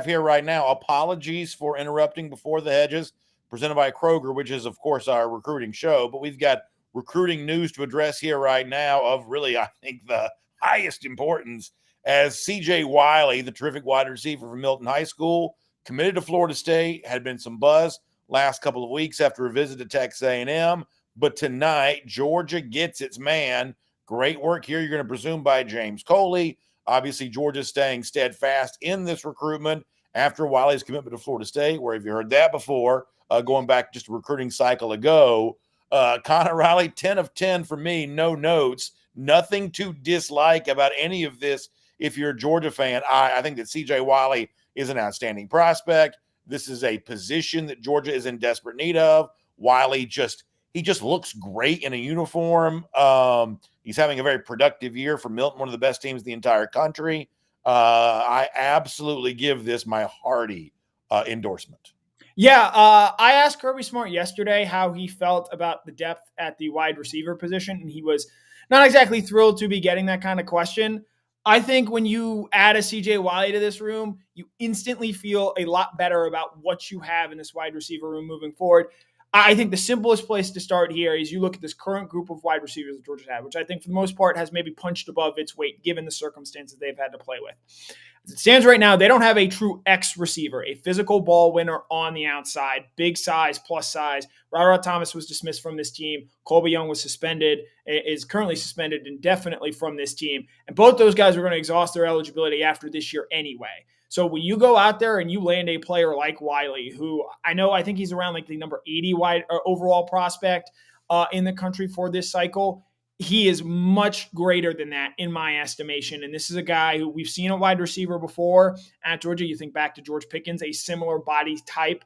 here right now. Apologies for interrupting before the hedges, presented by Kroger, which is, of course, our recruiting show. But we've got recruiting news to address here right now of really, I think, the highest importance, as CJ Wiley, the terrific wide receiver from Milton High School, committed to Florida State. Had been some buzz last couple of weeks after a visit to Texas A&M. But tonight, Georgia gets its man. Great work here, you're going to presume, by James Coley. Obviously, Georgia's staying steadfast in this recruitment after Wiley's commitment to Florida State. Where have you heard that before? Going back just a recruiting cycle ago. Connor Riley, 10 of 10 for me, no notes. Nothing to dislike about any of this if you're a Georgia fan. I think that CJ Wiley is an outstanding prospect. This is a position that Georgia is in desperate need of. Wiley he just looks great in a uniform. He's having a very productive year for Milton, one of the best teams in the entire country. I absolutely give this my hearty endorsement. Yeah, I asked Kirby Smart yesterday how he felt about the depth at the wide receiver position, and he was not exactly thrilled to be getting that kind of question. I think when you add a CJ Wiley to this room, you instantly feel a lot better about what you have in this wide receiver room moving forward. I think the simplest place to start here is you look at this current group of wide receivers that Georgia had, which I think for the most part has maybe punched above its weight given the circumstances they've had to play with. As it stands right now, they don't have a true X receiver, a physical ball winner on the outside, big size, plus size. Rod Thomas was dismissed from this team. Colby Young was is currently suspended indefinitely from this team. And both those guys are going to exhaust their eligibility after this year anyway. So when you go out there and you land a player like Wiley, who I think he's around like the number 80 overall prospect in the country for this cycle, he is much greater than that in my estimation. And this is a guy who we've seen a wide receiver before at Georgia. You think back to George Pickens, a similar body type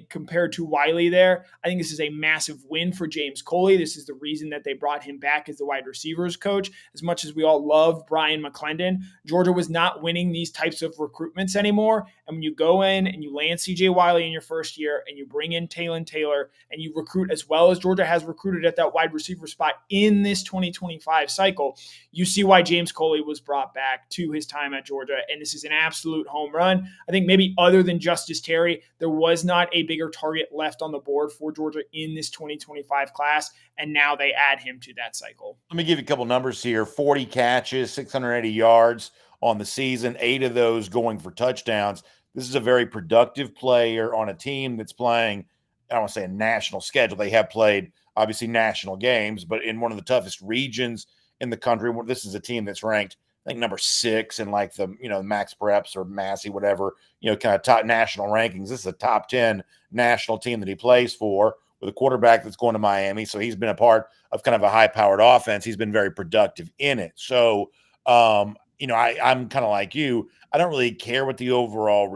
compared to Wiley there. I think this is a massive win for James Coley. This is the reason that they brought him back as the wide receivers coach. As much as we all love Brian McClendon, Georgia was not winning these types of recruitments anymore. And when you go in and you land CJ Wiley in your first year and you bring in Talon Taylor and you recruit as well as Georgia has recruited at that wide receiver spot in this 2025 cycle, you see why James Coley was brought back to his time at Georgia. And this is an absolute home run. I think maybe other than Justice Terry, there was not a bigger target left on the board for Georgia in this 2025 class, and now they add him to that cycle. Let me give you a couple numbers here. 40 catches, 680 yards on the season, 8 of those going for touchdowns. This is a very productive player on a team that's playing, I don't want to say a national schedule. They have played, obviously, national games, but in one of the toughest regions in the country. This is a team that's ranked, I think, number 6 in like the, Max Preps or Massey, whatever, kind of top national rankings. This is a top 10 national team that he plays for with a quarterback that's going to Miami. So he's been a part of kind of a high-powered offense. He's been very productive in it. So, I'm kind of like you. I don't really care what the overall,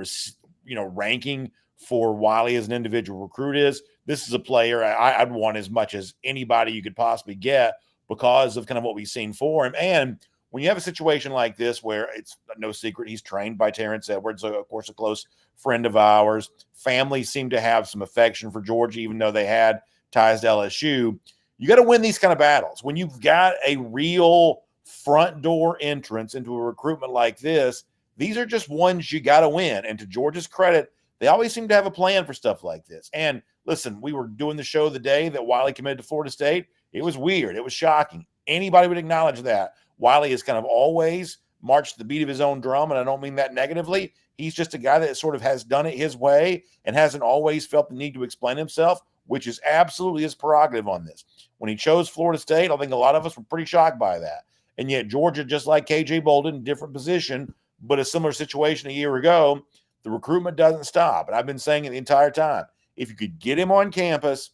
ranking for Wiley as an individual recruit is. This is a player I'd want as much as anybody you could possibly get because of kind of what we've seen for him. And when you have a situation like this where it's no secret he's trained by Terrence Edwards, of course, a close friend of ours, families seem to have some affection for Georgia, even though they had ties to LSU. You got to win these kind of battles. When you've got a real front door entrance into a recruitment like this, these are just ones you got to win. And to Georgia's credit, they always seem to have a plan for stuff like this. And listen, we were doing the show the day that Wiley committed to Florida State. It was weird. It was shocking. Anybody would acknowledge that. Wiley has kind of always marched to the beat of his own drum, and I don't mean that negatively. He's just a guy that sort of has done it his way and hasn't always felt the need to explain himself, which is absolutely his prerogative on this. When he chose Florida State, I think a lot of us were pretty shocked by that. And yet Georgia, just like KJ Bolden, different position, but a similar situation a year ago, the recruitment doesn't stop. And I've been saying it the entire time. If you could get him on campus,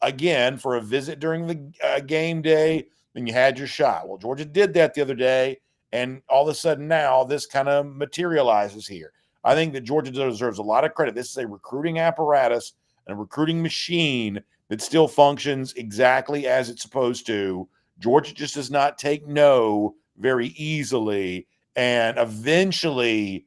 again, for a visit during the game day, then you had your shot. Well, Georgia did that the other day, and all of a sudden now this kind of materializes here. I think that Georgia deserves a lot of credit. This is a recruiting apparatus and a recruiting machine that still functions exactly as it's supposed to. Georgia just does not take no very easily, and eventually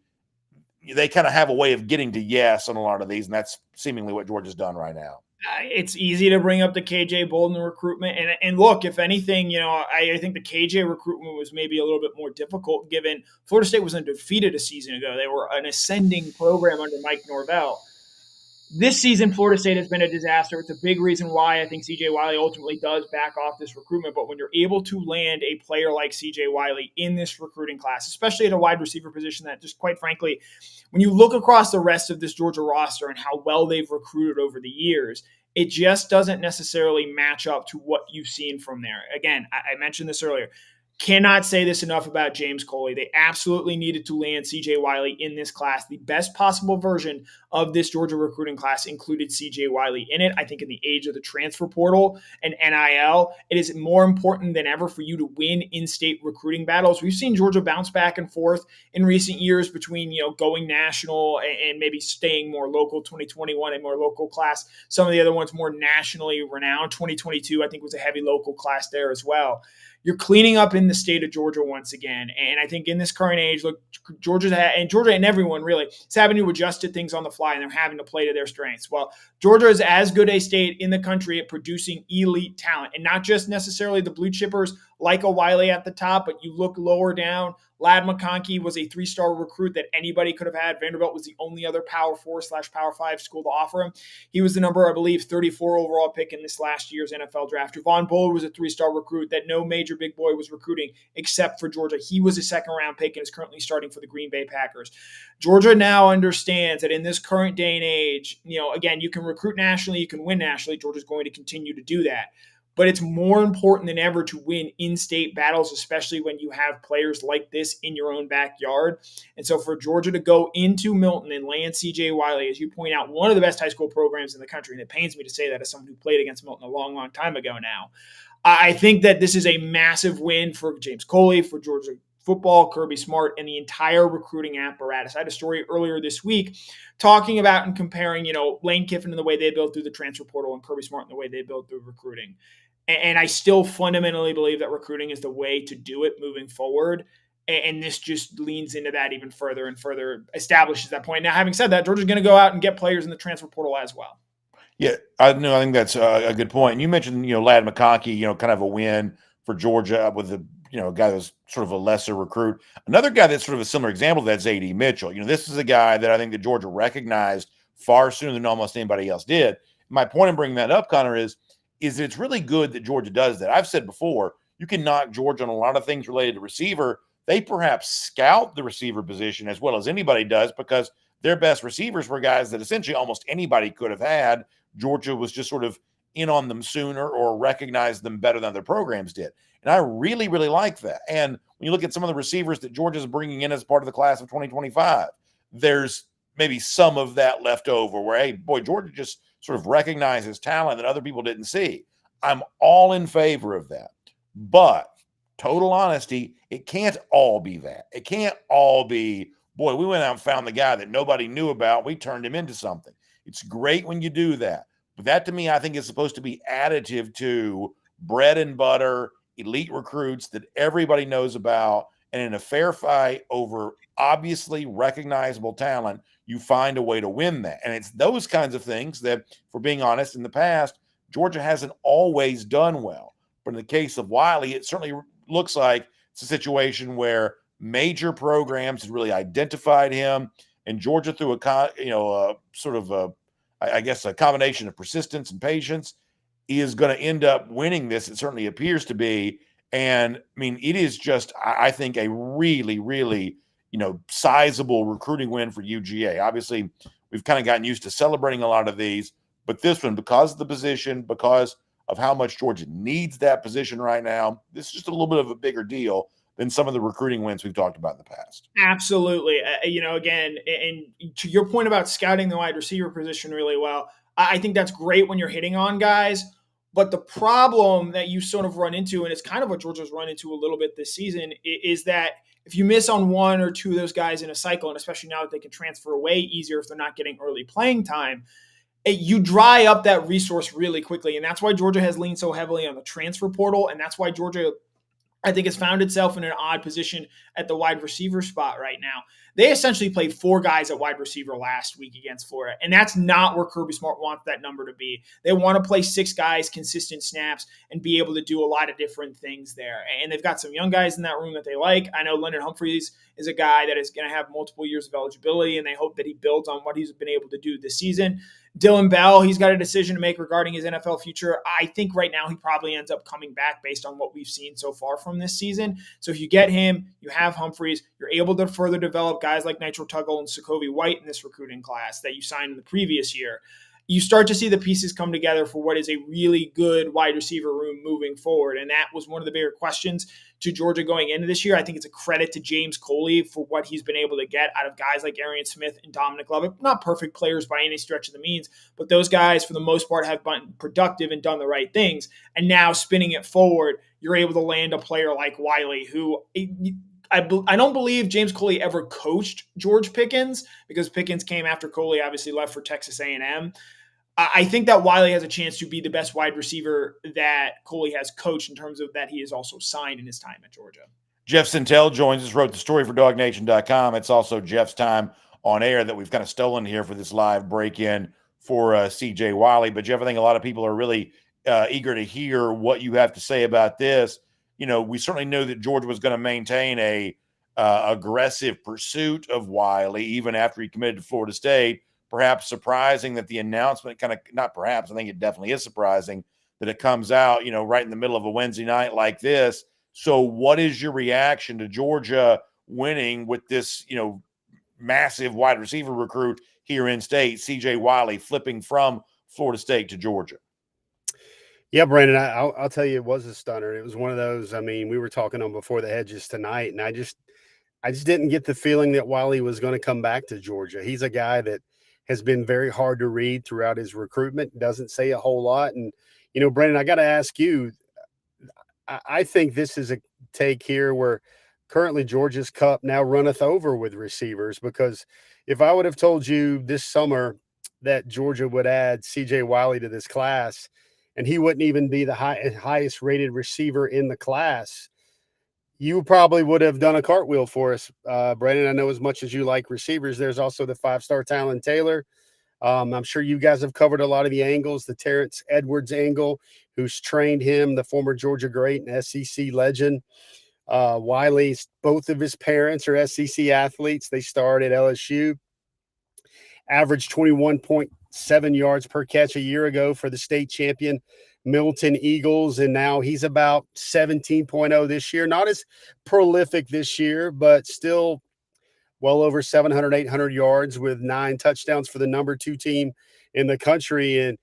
they kind of have a way of getting to yes on a lot of these, and that's seemingly what Georgia's done right now. It's easy to bring up the KJ Bolden recruitment. And look, if anything, I think the KJ recruitment was maybe a little bit more difficult given Florida State was undefeated a season ago. They were an ascending program under Mike Norvell. This season, Florida State has been a disaster. It's a big reason why I think CJ Wiley ultimately does back off this recruitment. But when you're able to land a player like CJ Wiley in this recruiting class, especially at a wide receiver position that just quite frankly, when you look across the rest of this Georgia roster and how well they've recruited over the years, it just doesn't necessarily match up to what you've seen from there. Again, I mentioned this earlier. Cannot say this enough about James Coley. They absolutely needed to land CJ Wiley in this class. The best possible version of this Georgia recruiting class included CJ Wiley in it. I think in the age of the transfer portal and NIL, it is more important than ever for you to win in-state recruiting battles. We've seen Georgia bounce back and forth in recent years between, going national and maybe staying more local. 2021, a more local class. Some of the other ones more nationally renowned. 2022, I think, was a heavy local class there as well. You're cleaning up in the state of Georgia once again. And I think in this current age, look, Georgia and everyone really is having to adjust to things on the fly, and they're having to play to their strengths. Well, Georgia is as good a state in the country at producing elite talent, and not just necessarily the blue chippers like a Wiley at the top, but you look lower down. Ladd McConkey was a 3-star recruit that anybody could have had. Vanderbilt was the only other Power 4/Power 5 school to offer him. He was the number, I believe, 34 overall pick in this last year's NFL draft. Javon Bullard was a 3-star recruit that no major big boy was recruiting except for Georgia. He was a second-round pick and is currently starting for the Green Bay Packers. Georgia now understands that in this current day and age, again, you can recruit nationally, you can win nationally. Georgia's going to continue to do that. But it's more important than ever to win in-state battles, especially when you have players like this in your own backyard. And so for Georgia to go into Milton and land CJ Wiley, as you point out, one of the best high school programs in the country, and it pains me to say that as someone who played against Milton a long, long time ago now, I think that this is a massive win for James Coley, for Georgia football, Kirby Smart, and the entire recruiting apparatus. I had a story earlier this week talking about and comparing, Lane Kiffin and the way they built through the transfer portal and Kirby Smart and the way they built through recruiting. And I still fundamentally believe that recruiting is the way to do it moving forward. And this just leans into that even further and further establishes that point. Now, having said that, Georgia's going to go out and get players in the transfer portal as well. Yeah, I think that's a good point. And you mentioned, Ladd McConkey, kind of a win for Georgia with a guy that's sort of a lesser recruit. Another guy that's sort of a similar example of that's A.D. Mitchell. This is a guy that I think that Georgia recognized far sooner than almost anybody else did. My point in bringing that up, Connor, is it's really good that Georgia does that. I've said before, you can knock Georgia on a lot of things related to receiver. They perhaps scout the receiver position as well as anybody does because their best receivers were guys that essentially almost anybody could have had. Georgia was just sort of in on them sooner or recognized them better than other programs did. And I really, really like that. And when you look at some of the receivers that Georgia's bringing in as part of the class of 2025, there's maybe some of that left over where, hey, boy, Georgia just sort of recognizes talent that other people didn't see. I'm all in favor of that. But total honesty, it can't all be that. It can't all be, boy, we went out and found the guy that nobody knew about. We turned him into something. It's great when you do that. But that, to me, I think is supposed to be additive to bread and butter, elite recruits that everybody knows about. And in a fair fight over obviously recognizable talent, you find a way to win that. And it's those kinds of things that, for being honest, in the past, Georgia hasn't always done well. But in the case of Wiley, it certainly looks like it's a situation where major programs had really identified him, and Georgia, through a combination of persistence and patience, is going to end up winning this. It certainly appears to be. And I mean, it is just, I think, a really, really, sizable recruiting win for UGA. Obviously, we've kind of gotten used to celebrating a lot of these, but this one, because of the position, because of how much Georgia needs that position right now, this is just a little bit of a bigger deal than some of the recruiting wins we've talked about in the past. Absolutely. Again, and to your point about scouting the wide receiver position really well, I think that's great when you're hitting on guys. But the problem that you sort of run into, and it's kind of what Georgia's run into a little bit this season, is that if you miss on one or two of those guys in a cycle, and especially now that they can transfer away easier if they're not getting early playing time, you dry up that resource really quickly. And that's why Georgia has leaned so heavily on the transfer portal. And that's why Georgia I think has found itself in an odd position at the wide receiver spot right now. They essentially played 4 guys at wide receiver last week against Florida, and that's not where Kirby Smart wants that number to be. They want to play 6 guys, consistent snaps, and be able to do a lot of different things there. And they've got some young guys in that room that they like. I know Leonard Humphreys is a guy that is going to have multiple years of eligibility, and they hope that he builds on what he's been able to do this season. Dylan Bell, he's got a decision to make regarding his NFL future. I think right now he probably ends up coming back based on what we've seen so far from this season. So if you get him, you have Humphreys, you're able to further develop guys like Nitro Tuggle and Sokovie White in this recruiting class that you signed in the previous year. You start to see the pieces come together for what is a really good wide receiver room moving forward. And that was one of the bigger questions to Georgia going into this year. I think it's a credit to James Coley for what he's been able to get out of guys like Arian Smith and Dominic Lovett. Not perfect players by any stretch of the means, but those guys, for the most part, have been productive and done the right things. And now spinning it forward, you're able to land a player like Wiley, who I don't believe James Coley ever coached George Pickens, because Pickens came after Coley obviously left for Texas A&M. I think that Wiley has a chance to be the best wide receiver that Coley has coached, in terms of that he has also signed in his time at Georgia. Jeff Sentell joins us, wrote the story for DawgNation.com. It's also Jeff's time on air that we've kind of stolen here for this live break-in for CJ Wiley. But Jeff, I think a lot of people are really eager to hear what you have to say about this. You know, we certainly knew that Georgia was going to maintain a aggressive pursuit of Wiley even after he committed to Florida State. Perhaps surprising that the announcement not perhaps, I think it definitely is surprising that it comes out, right in the middle of a Wednesday night like this. So what is your reaction to Georgia winning with this, massive wide receiver recruit here in state, CJ Wiley, flipping from Florida State to Georgia? Yeah, Brandon, I'll tell you, it was a stunner. It was one of those, we were talking on Before the Hedges tonight, and I just didn't get the feeling that Wiley was going to come back to Georgia. He's a guy that has been very hard to read throughout his recruitment, doesn't say a whole lot. And, Brandon, I got to ask you, I think this is a take here where currently Georgia's cup now runneth over with receivers, because if I would have told you this summer that Georgia would add CJ Wiley to this class and he wouldn't even be the highest rated receiver in the class, you probably would have done a cartwheel for us, Brandon. I know as much as you like receivers, there's also the 5-star Talon Taylor. I'm sure you guys have covered a lot of the angles, the Terrence Edwards angle, who's trained him, the former Georgia great and SEC legend. Wiley's, both of his parents are SEC athletes. They started at LSU, averaged 21.7 yards per catch a year ago for the state champion Milton Eagles, and now he's about 17.0 this year. Not as prolific this year, but still well over 700, 800 yards with 9 touchdowns for the number 2 team in the country. And,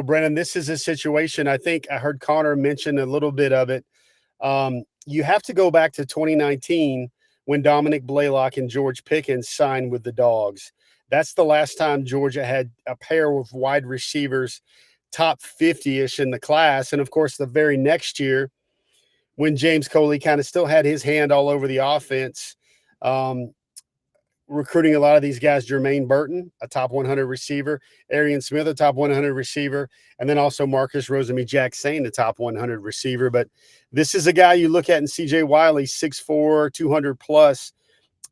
Brennan, this is a situation, I think I heard Connor mention a little bit of it. You have to go back to 2019 when Dominic Blaylock and George Pickens signed with the Dogs. That's the last time Georgia had a pair of wide receivers top 50-ish in the class. And, of course, the very next year when James Coley kind of still had his hand all over the offense, recruiting a lot of these guys, Jermaine Burton, a top 100 receiver, Arian Smith, a top 100 receiver, and then also Marcus Rosemy-Jackson, the top 100 receiver. But this is a guy you look at in CJ Wiley, 6'4", 200+,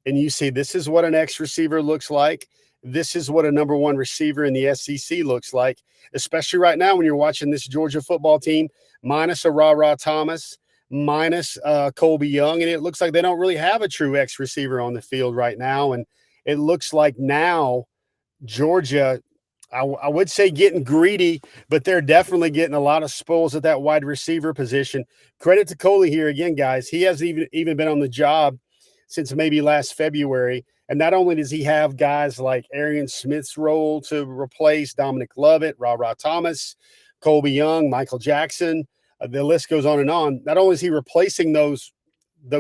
and you see this is what an X receiver looks like. This is what a number 1 receiver in the SEC looks like, especially right now when you're watching this Georgia football team minus a Ra Thomas, minus Colby Young, and it looks like they don't really have a true X receiver on the field right now. And it looks like now Georgia, I would say getting greedy, but they're definitely getting a lot of spoils at that wide receiver position. Credit to Coley here again, guys. He hasn't even been on the job since maybe last February. And not only does he have guys like Arian Smith's role to replace Dominic Lovett, Ra Thomas, Colby Young, Michael Jackson, the list goes on and on. Not only is he replacing those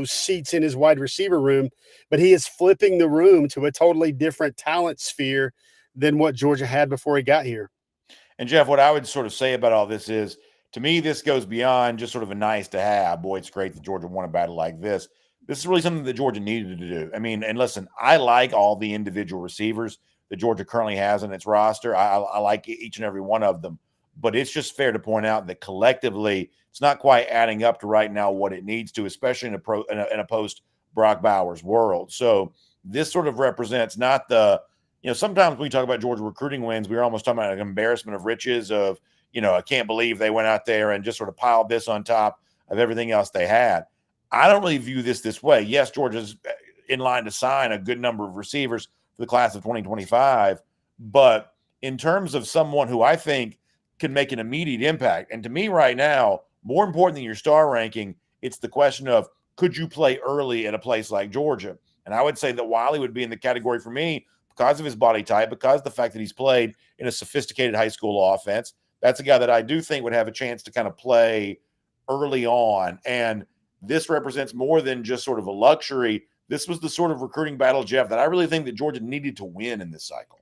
seats in his wide receiver room, but he is flipping the room to a totally different talent sphere than what Georgia had before he got here. And Jeff, what I would sort of say about all this is, to me, this goes beyond just sort of a nice to have. Boy, it's great that Georgia won a battle like this. This is really something that Georgia needed to do. I mean, and listen, I like all the individual receivers that Georgia currently has in its roster. I like each and every one of them. but it's just fair to point out that collectively it's not quite adding up to right now what it needs to, especially in a post Brock Bowers world. So this sort of represents not the, sometimes when we talk about Georgia recruiting wins, we're almost talking about an embarrassment of riches of, I can't believe they went out there and just sort of piled this on top of everything else they had. I don't really view this way. Yes, Georgia's in line to sign a good number of receivers for the class of 2025, but in terms of someone who I think can make an immediate impact, and to me right now, more important than your star ranking, it's the question of, could you play early at a place like Georgia? And I would say that Wiley would be in the category for me because of his body type, because of the fact that he's played in a sophisticated high school offense. That's a guy that I do think would have a chance to kind of play early on. And this represents more than just sort of a luxury. This was the sort of recruiting battle, Jeff, that I really think that Georgia needed to win in this cycle.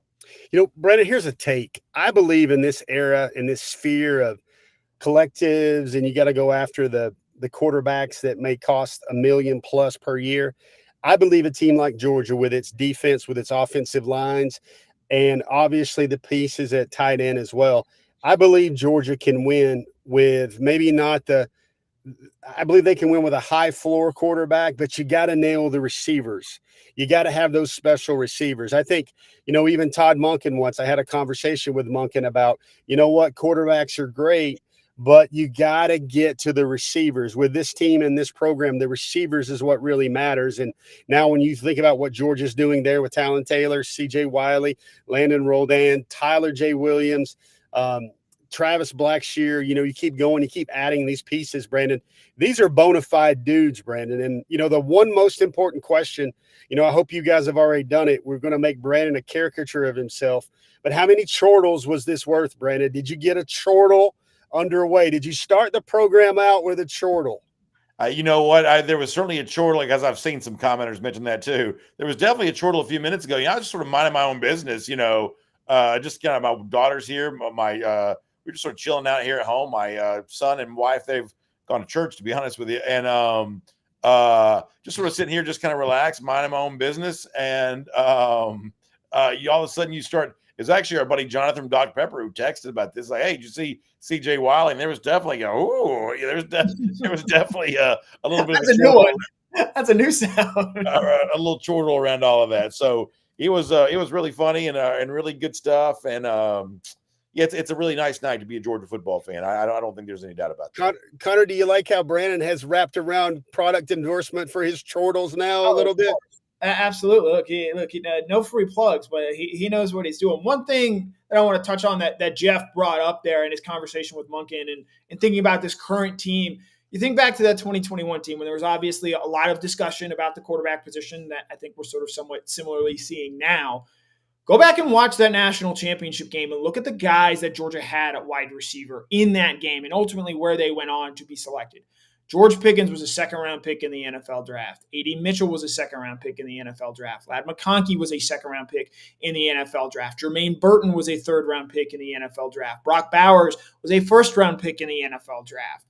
Brandon, here's a take. I believe in this era, in this sphere of collectives, and you got to go after the quarterbacks that may cost $1 million plus per year. I believe a team like Georgia, with its defense, with its offensive lines, and obviously the pieces at tight end as well, I believe Georgia can win with maybe not I believe they can win with a high floor quarterback, but you got to nail the receivers. You got to have those special receivers. I think, even Todd Monken once, I had a conversation with Monken about, quarterbacks are great, but you got to get to the receivers. With this team and this program, the receivers is what really matters. And now when you think about what Georgia's doing there with Talon Taylor, CJ Wiley, Landon Roldan, Tyler J. Williams, Travis Blackshear, you keep going, you keep adding these pieces, Brandon. These are bona fide dudes, Brandon. And, the one most important question, I hope you guys have already done it. We're going to make Brandon a caricature of himself. But how many chortles was this worth, Brandon? Did you get a chortle underway? Did you start the program out with a chortle? You know what? There was certainly a chortle, as I've seen some commenters mention that too. There was definitely a chortle a few minutes ago. I was just sort of minding my own business, just kind of my daughter's here. We're just sort of chilling out here at home. My son and wife, they've gone to church, to be honest with you. And just sort of sitting here, just kind of relaxed, minding my own business. And all of a sudden you start, it's actually our buddy Jonathan from Dr. Pepper who texted about this. Like, hey, did you see CJ Wiley? And there was definitely there was definitely a little bit of a new one. That's a new sound. A little chortle around all of that. So it was really funny and really good stuff. And it's a really nice night to be a Georgia football fan. I don't think there's any doubt about that. Connor, do you like how Brandon has wrapped around product endorsement for his chortles now a little bit? Absolutely. Look, no free plugs, but he knows what he's doing. One thing that I want to touch on that Jeff brought up there in his conversation with Monken and thinking about this current team, you think back to that 2021 team when there was obviously a lot of discussion about the quarterback position that I think we're sort of somewhat similarly seeing now. Go back and watch that national championship game and look at the guys that Georgia had at wide receiver in that game and ultimately where they went on to be selected. George Pickens was a second-round pick in the NFL draft. A.D. Mitchell was a second-round pick in the NFL draft. Ladd McConkey was a second-round pick in the NFL draft. Jermaine Burton was a third-round pick in the NFL draft. Brock Bowers was a first-round pick in the NFL draft.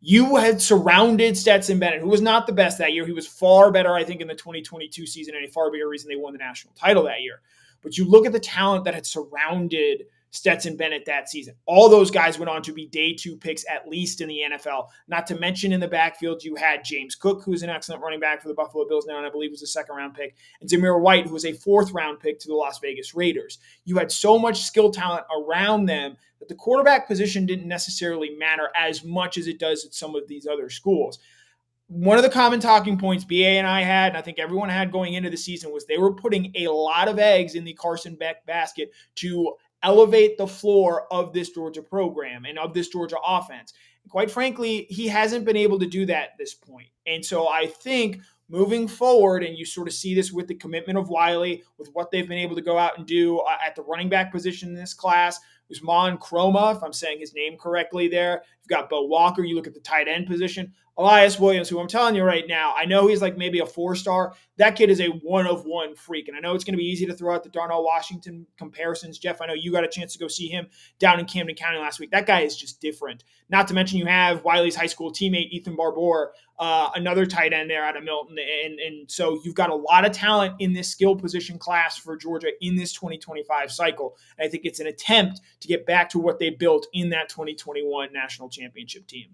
You had surrounded Stetson Bennett, who was not the best that year. He was far better, I think, in the 2022 season, and a far bigger reason they won the national title that year. But you look at the talent that had surrounded Stetson Bennett that season. All those guys went on to be day 2 picks, at least in the NFL. Not to mention in the backfield, you had James Cook, who's an excellent running back for the Buffalo Bills now, and I believe was a second-round pick, and Zamir White, who was a fourth-round pick to the Las Vegas Raiders. You had so much skill talent around them that the quarterback position didn't necessarily matter as much as it does at some of these other schools. One of the common talking points BA and I had, and I think everyone had going into the season, was they were putting a lot of eggs in the Carson Beck basket to elevate the floor of this Georgia program and of this Georgia offense. And quite frankly, he hasn't been able to do that at this point. And so I think moving forward, and you sort of see this with the commitment of Wiley, with what they've been able to go out and do at the running back position in this class, Usman Kroma, if I'm saying his name correctly there. You've got Bo Walker. You look at the tight end position. Elias Williams, who I'm telling you right now, I know he's like maybe a 4-star. That kid is a one-of-one freak. And I know it's going to be easy to throw out the Darnell Washington comparisons. Jeff, I know you got a chance to go see him down in Camden County last week. That guy is just different. Not to mention you have Wiley's high school teammate, Ethan Barbour, another tight end there out of Milton. And so you've got a lot of talent in this skill position class for Georgia in this 2025 cycle. And I think it's an attempt to get back to what they built in that 2021 national championship team.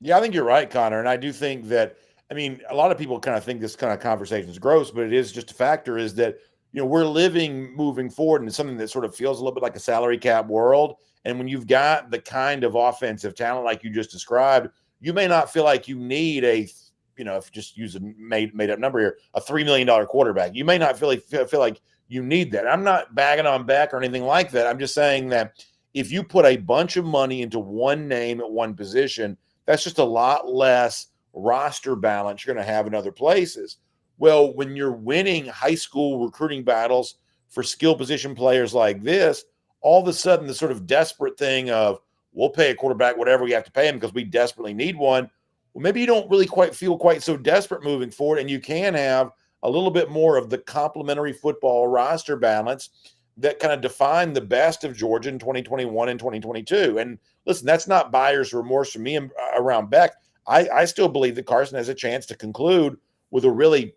Yeah, I think you're right, Connor. And I do think that, I mean, a lot of people kind of think this kind of conversation is gross, but it is just a factor is that, we're living moving forward into something that sort of feels a little bit like a salary cap world. And when you've got the kind of offensive talent like you just described, you may not feel like you need if you just use a made up number here, a $3 million quarterback. You may not feel like you need that. I'm not bagging on Beck or anything like that. I'm just saying that if you put a bunch of money into one name at one position, that's just a lot less roster balance you're going to have in other places. Well, when you're winning high school recruiting battles for skill position players like this, all of a sudden the sort of desperate thing of we'll pay a quarterback whatever we have to pay him because we desperately need one. Well, maybe you don't really feel quite so desperate moving forward, and you can have a little bit more of the complementary football roster balance that kind of defined the best of Georgia in 2021 and 2022. And listen, that's not buyer's remorse for me around Beck. I still believe that Carson has a chance to conclude with a really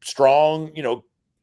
strong,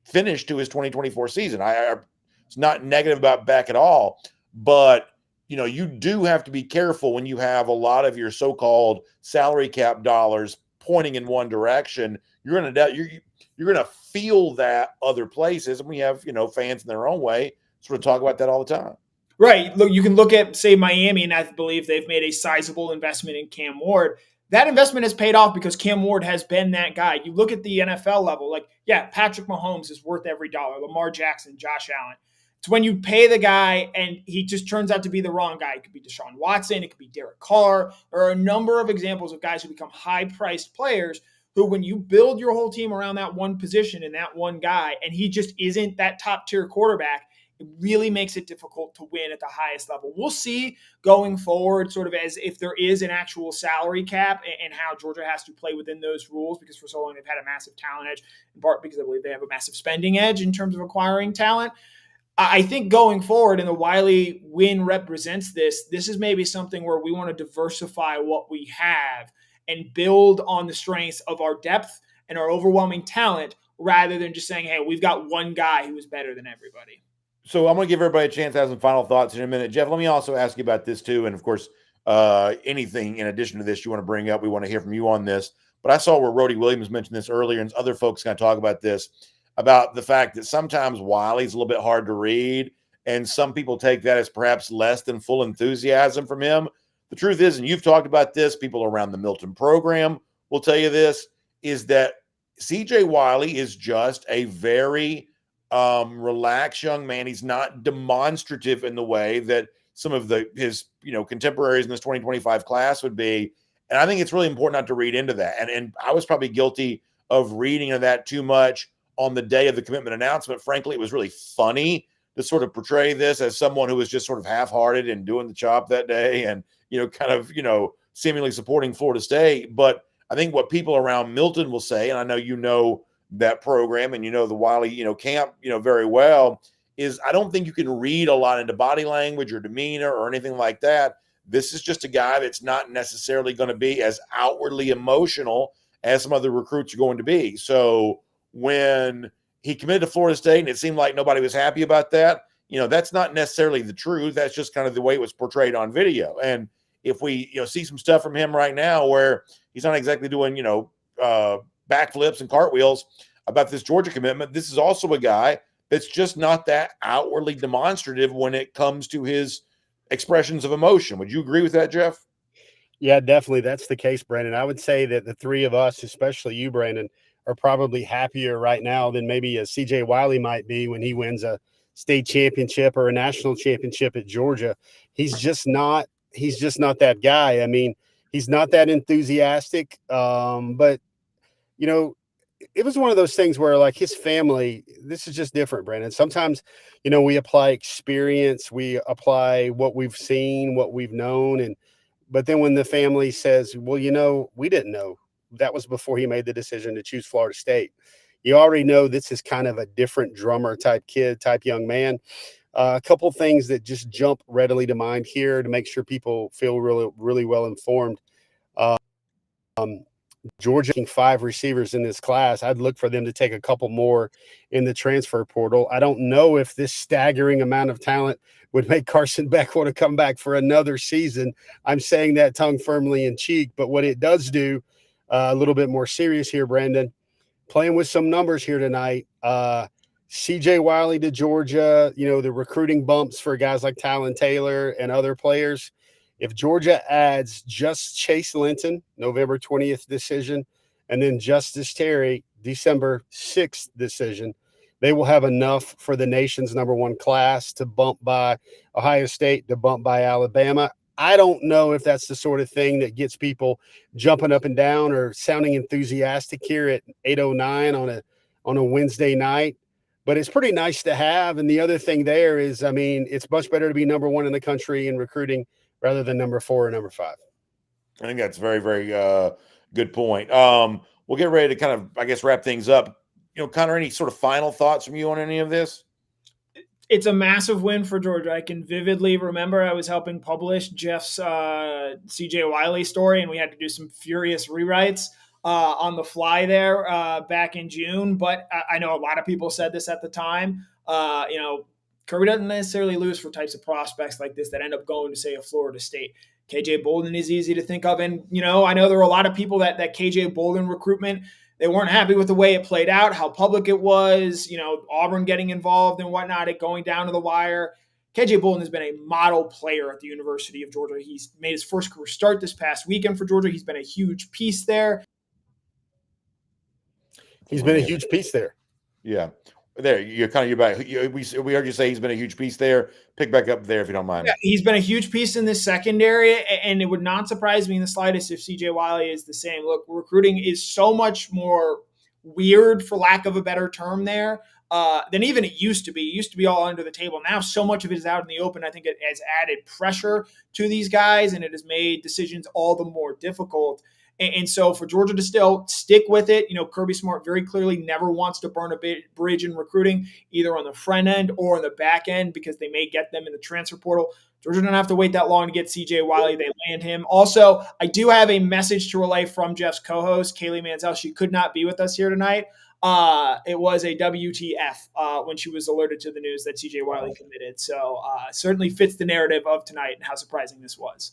finish to his 2024 season. It's not negative about Beck at all, but you do have to be careful when you have a lot of your so-called salary cap dollars pointing in one direction. You're going to feel that other places, and we have fans in their own way sort of talk about that all the time. Right. Look, you can look at, say, Miami, and I believe they've made a sizable investment in Cam Ward. That investment has paid off because Cam Ward has been that guy. You look at the NFL level, Patrick Mahomes is worth every dollar. Lamar Jackson, Josh Allen. It's when you pay the guy and he just turns out to be the wrong guy. It could be Deshaun Watson. It could be Derek Carr. There are a number of examples of guys who become high-priced players who, when you build your whole team around that one position and that one guy, and he just isn't that top-tier quarterback, it really makes it difficult to win at the highest level. We'll see going forward sort of as if there is an actual salary cap and how Georgia has to play within those rules, because for so long they've had a massive talent edge, in part because I believe they have a massive spending edge in terms of acquiring talent. I think going forward, and the Wiley win represents this is maybe something where we want to diversify what we have and build on the strengths of our depth and our overwhelming talent rather than just saying, hey, we've got one guy who is better than everybody. So I'm going to give everybody a chance to have some final thoughts in a minute. Jeff, let me also ask you about this too. And of course, anything in addition to this you want to bring up, we want to hear from you on this. But I saw where Rhodey Williams mentioned this earlier, and other folks kind of talk about this, about the fact that sometimes Wiley's a little bit hard to read, and some people take that as perhaps less than full enthusiasm from him. The truth is, and you've talked about this, people around the Milton program will tell you this, is that CJ Wiley is just a very relaxed young man. He's not demonstrative in the way that some of his contemporaries in this 2025 class would be. And I think it's really important not to read into that. And I was probably guilty of reading into that too much on the day of the commitment announcement. Frankly, it was really funny to sort of portray this as someone who was just sort of half-hearted and doing the chop that day and, seemingly supporting Florida State. But I think what people around Milton will say, and I know that program and the Wiley, camp, very well, is I don't think you can read a lot into body language or demeanor or anything like that. This is just a guy that's not necessarily going to be as outwardly emotional as some other recruits are going to be. So when he committed to Florida State and it seemed like nobody was happy about that, that's not necessarily the truth. That's just kind of the way it was portrayed on video. And if we, see some stuff from him right now where he's not exactly doing, backflips and cartwheels about this Georgia commitment, this is also a guy that's just not that outwardly demonstrative when it comes to his expressions of emotion. Would you agree with that, Jeff? Yeah, definitely. That's the case, Brandon. I would say that the three of us, especially you, Brandon, are probably happier right now than maybe a CJ Wiley might be when he wins a state championship or a national championship at Georgia. He's just not that guy. I mean, he's not that enthusiastic. But it was one of those things where, like, his family, this is just different, Brandon. Sometimes, we apply experience, we apply what we've seen, what we've known. But then when the family says, well, we didn't know, that was before he made the decision to choose Florida State. You already know this is kind of a different drummer type kid, type young man. A couple things that just jump readily to mind here to make sure people feel really, really well informed. Georgia taking 5 receivers in this class. I'd look for them to take a couple more in the transfer portal. I don't know if this staggering amount of talent would make Carson Beck want to come back for another season. I'm saying that tongue firmly in cheek, but what it does do, a little bit more serious here, Brandon, playing with some numbers here tonight. CJ Wiley to Georgia, the recruiting bumps for guys like Talon Taylor and other players. If Georgia adds just Chase Linton, November 20th decision, and then Justice Terry, December 6th decision, they will have enough for the nation's #1 class to bump by Ohio State, to bump by Alabama. I don't know if that's the sort of thing that gets people jumping up and down or sounding enthusiastic here at 8:09 on a Wednesday night, but it's pretty nice to have. And the other thing there is, it's much better to be #1 in the country in recruiting rather than #4 or #5. I think that's very, very good point. We'll get ready to kind of, I guess, wrap things up. Connor, any sort of final thoughts from you on any of this? It's a massive win for Georgia. I can vividly remember I was helping publish Jeff's CJ Wiley story, and we had to do some furious rewrites on the fly there back in June. But I know a lot of people said this at the time. Kirby doesn't necessarily lose for types of prospects like this that end up going to, say, a Florida State. KJ Bolden is easy to think of. And, I know there were a lot of people that KJ Bolden recruitment, they weren't happy with the way it played out, how public it was, Auburn getting involved and whatnot, it going down to the wire. KJ Bolden has been a model player at the University of Georgia. He's made his first career start this past weekend for Georgia. He's been a huge piece there. Yeah. There, you're back. We heard you say he's been a huge piece there. Pick back up there if you don't mind. Yeah, he's been a huge piece in this secondary, and it would not surprise me in the slightest if CJ Wiley is the same. Look, recruiting is so much more weird, for lack of a better term, there than even it used to be. It used to be all under the table. Now so much of it is out in the open. I think it has added pressure to these guys, and it has made decisions all the more difficult. And so for Georgia to still stick with it, Kirby Smart very clearly never wants to burn a bridge in recruiting, either on the front end or on the back end, because they may get them in the transfer portal. Georgia don't have to wait that long to get CJ Wiley. They land him. Also, I do have a message to relay from Jeff's co-host, Kaylee Mansell. She could not be with us here tonight. It was a WTF when she was alerted to the news that CJ Wiley committed. So certainly fits the narrative of tonight and how surprising this was.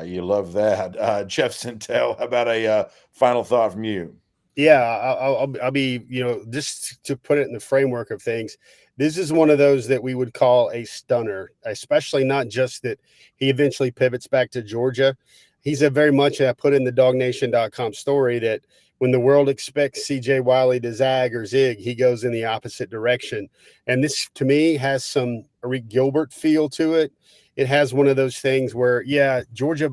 You love that. Jeff Sentell, how about a final thought from you? Yeah, I'll be, just to put it in the framework of things, this is one of those that we would call a stunner, especially not just that he eventually pivots back to Georgia. He's a very much, I put in the DawgNation.com story, that when the world expects CJ Wiley to zag or zig, he goes in the opposite direction. And this, to me, has some Rick Gilbert feel to it. It has one of those things where, Georgia,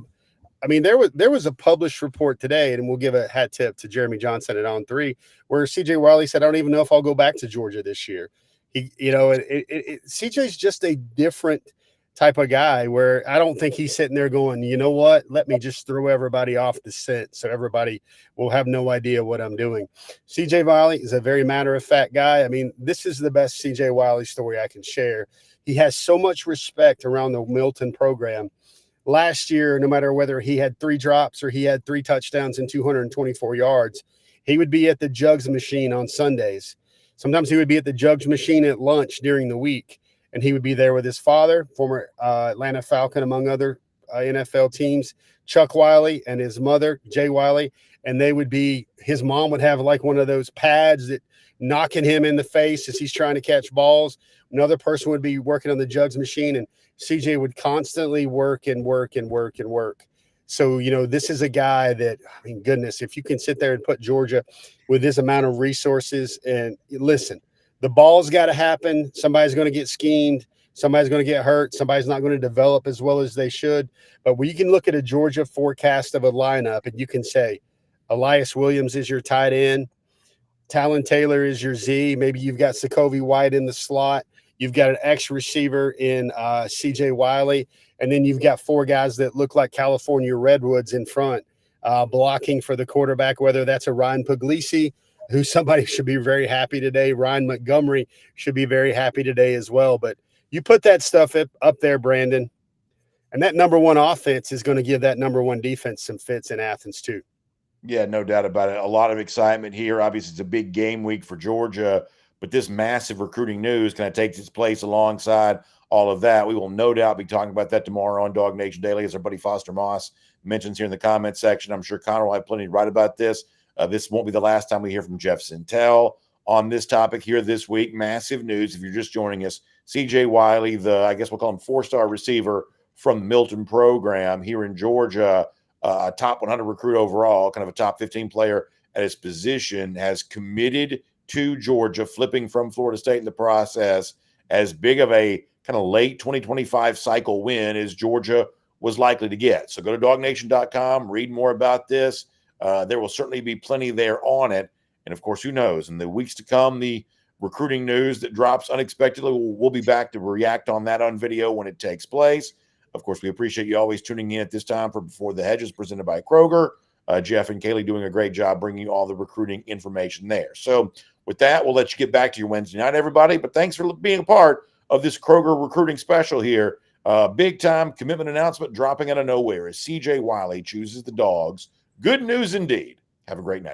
there was a published report today, and we'll give a hat tip to Jeremy Johnson at On 3, where CJ Wiley said, I don't even know if I'll go back to Georgia this year. CJ's just a different type of guy where I don't think he's sitting there going, you know what, let me just throw everybody off the scent so everybody will have no idea what I'm doing. CJ Wiley is a very matter-of-fact guy. This is the best CJ Wiley story I can share. He has so much respect around the Milton program. Last year, no matter whether he had 3 drops or he had 3 touchdowns and 224 yards, he would be at the jugs machine on Sundays. Sometimes he would be at the jugs machine at lunch during the week, and he would be there with his father, former Atlanta Falcon, among other NFL teams, Chuck Wiley, and his mother, Jay Wiley. And his mom would have like one of those pads that knocking him in the face as he's trying to catch balls. Another person would be working on the jugs machine, and CJ would constantly work and work and work and work. So, this is a guy that, goodness, if you can sit there and put Georgia with this amount of resources, and listen, the ball's got to happen. Somebody's going to get schemed. Somebody's going to get hurt. Somebody's not going to develop as well as they should. But when you can look at a Georgia forecast of a lineup and you can say, Elias Williams is your tight end, Talon Taylor is your Z. Maybe you've got Sokovie White in the slot. You've got an X receiver in CJ Wiley. And then you've got 4 guys that look like California Redwoods in front, blocking for the quarterback, whether that's a Ryan Puglisi, who somebody should be very happy today. Ryan Montgomery should be very happy today as well. But you put that stuff up there, Brandon, and that #1 offense is going to give that #1 defense some fits in Athens too. Yeah, no doubt about it. A lot of excitement here. Obviously, it's a big game week for Georgia, but this massive recruiting news kind of takes its place alongside all of that. We will no doubt be talking about that tomorrow on DawgNation Daily, as our buddy Foster Moss mentions here in the comment section. I'm sure Connor will have plenty to write about this. This won't be the last time we hear from Jeff Sentell on this topic here this week. Massive news. If you're just joining us, CJ Wiley, I guess we'll call him 4-star receiver from the Milton program here in Georgia, a top 100 recruit overall, kind of a top 15 player at his position, has committed to Georgia, flipping from Florida State in the process. As big of a kind of late 2025 cycle win as Georgia was likely to get. So go to DawgNation.com, read more about this. There will certainly be plenty there on it. And of course, who knows? In the weeks to come, the recruiting news that drops unexpectedly, we'll be back to react on that on video when it takes place. Of course, we appreciate you always tuning in at this time for Before the Hedges, presented by Kroger. Jeff and Kaylee doing a great job bringing you all the recruiting information there. So with that, we'll let you get back to your Wednesday night, everybody. But thanks for being a part of this Kroger recruiting special here. Big time commitment announcement dropping out of nowhere as CJ Wiley chooses the Dogs. Good news indeed. Have a great night.